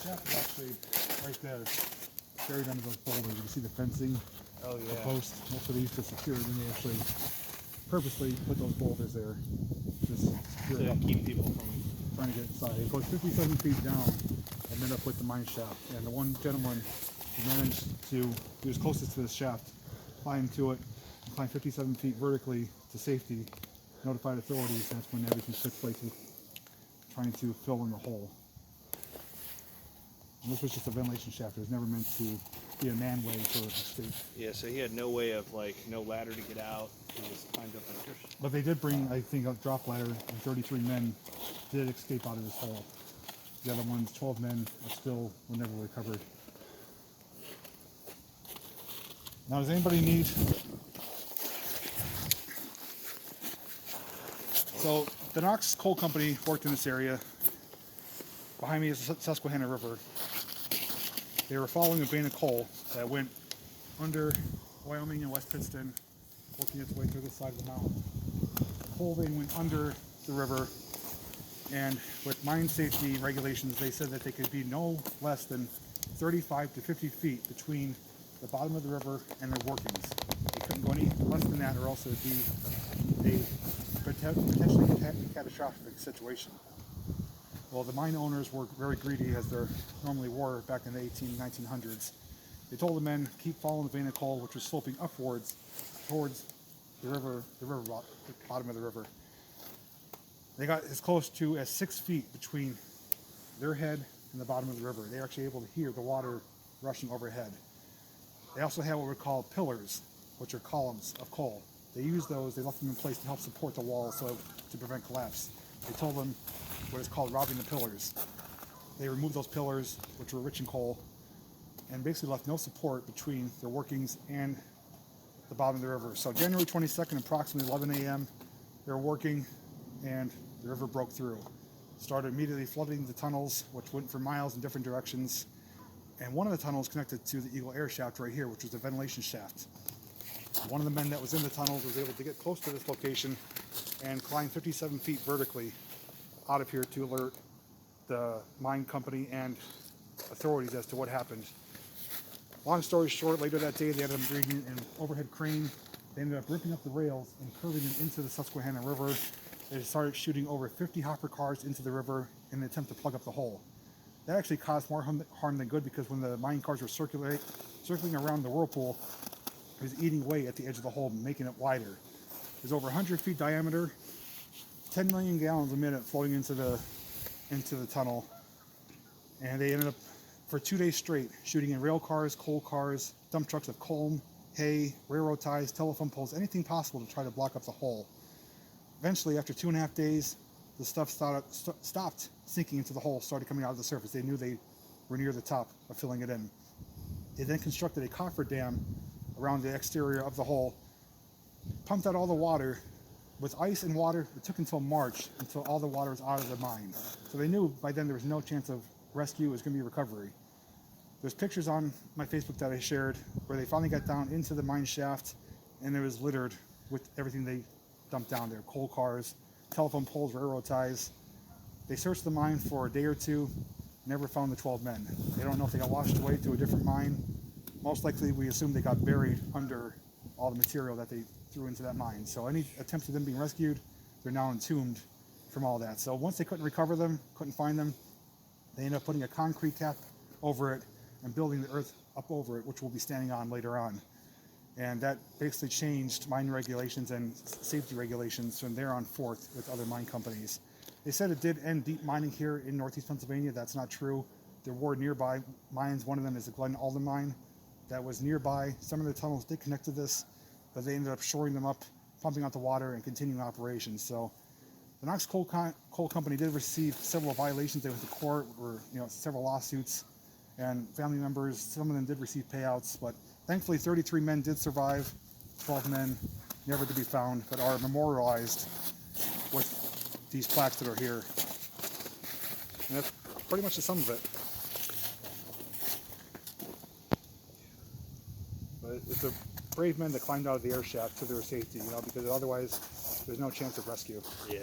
shaft is actually right there, buried under those boulders. You can see the fencing, Oh the yeah. post. Most of these to secure it, and they actually purposely put those boulders there to secure it To up, keep people from. trying to get inside. It goes 57 feet down and then up with the mine shaft. And the one gentleman who managed to, he was closest to this shaft, climb to it, and climb 57 feet vertically to safety, notified authorities, and that's when everything took place with trying to fill in the hole. And this was just a ventilation shaft. It was never meant to be a man way for escape. Yeah, so he had no way of no ladder to get out. He was climbed up like this. But they did bring, I think, a drop ladder, and 33 men did escape out of this hole. The other ones, 12 men, were never recovered. Now, does anybody need... So, the Knox Coal Company worked in this area. Behind me is the Susquehanna River. They were following a vein of coal that went under Wyoming and West Pittston, working its way through the side of the mountain. The coal vein went under the river, and with mine safety regulations, they said that they could be no less than 35 to 50 feet between the bottom of the river and their workings. They couldn't go any less than that, or else it would be a potentially catastrophic situation. Well, the mine owners were very greedy, as there normally were back in the 1900s. They told the men, keep following the vein of coal, which was sloping upwards towards the bottom of the river. They got as close to as 6 feet between their head and the bottom of the river. They were actually able to hear the water rushing overhead. They also had what we call pillars, which are columns of coal. They used those, they left them in place to help support the wall to prevent collapse. They told them what is called robbing the pillars. They removed those pillars, which were rich in coal, and basically left no support between their workings and the bottom of the river. So January 22nd, approximately 11 a.m., they were working, and the river broke through. Started immediately flooding the tunnels, which went for miles in different directions. And one of the tunnels connected to the Eagle Air Shaft right here, which was the ventilation shaft. One of the men that was in the tunnels was able to get close to this location and climb 57 feet vertically out of here to alert the mine company and authorities as to what happened. Long story short, later that day they ended up bringing an overhead crane. They ended up ripping up the rails and curving them into the Susquehanna River. They started shooting over 50 hopper cars into the river in an attempt to plug up the hole. That actually caused more harm than good, because when the mine cars were circling around the whirlpool, it was eating away at the edge of the hole, making it wider. It was over 100 feet diameter, 10 million gallons a minute flowing into the tunnel, and they ended up for 2 days straight shooting in rail cars, coal cars, dump trucks of coal, hay, railroad ties, telephone poles, anything possible to try to block up the hole. Eventually, after 2.5 days, the stuff stopped sinking into the hole, started coming out of the surface. They knew they were near the top of filling it in. They then constructed a coffer dam around the exterior of the hole, pumped out all the water. With ice and water, it took until March until all the water was out of the mine. So they knew by then there was no chance of rescue. It was going to be recovery. There's pictures on my Facebook that I shared where they finally got down into the mine shaft, and it was littered with everything they dumped down there: coal cars, telephone poles, railroad ties. They searched the mine for a day or two, never found the 12 men. They don't know if they got washed away to a different mine. Most likely, we assume they got buried under all the material that they threw into that mine. So any attempts of them being rescued, they're now entombed from all that. So once they couldn't recover them, couldn't find them, they ended up putting a concrete cap over it and building the earth up over it, which we'll be standing on later on. And that basically changed mine regulations and safety regulations from there on forth with other mine companies. They said it did end deep mining here in northeast Pennsylvania. That's not true. There were nearby mines. One of them is the Glen Alden mine that was nearby. Some of the tunnels did connect to this, but they ended up shoring them up, pumping out the water, and continuing operations. So the Knox Coal Company did receive several violations. They went to court, or several lawsuits, and family members, some of them did receive payouts, but thankfully 33 men did survive, 12 men never to be found, but are memorialized with these plaques that are here. And that's pretty much the sum of it. But it's the brave men that climbed out of the air shaft to their safety, because otherwise there's no chance of rescue. Yeah.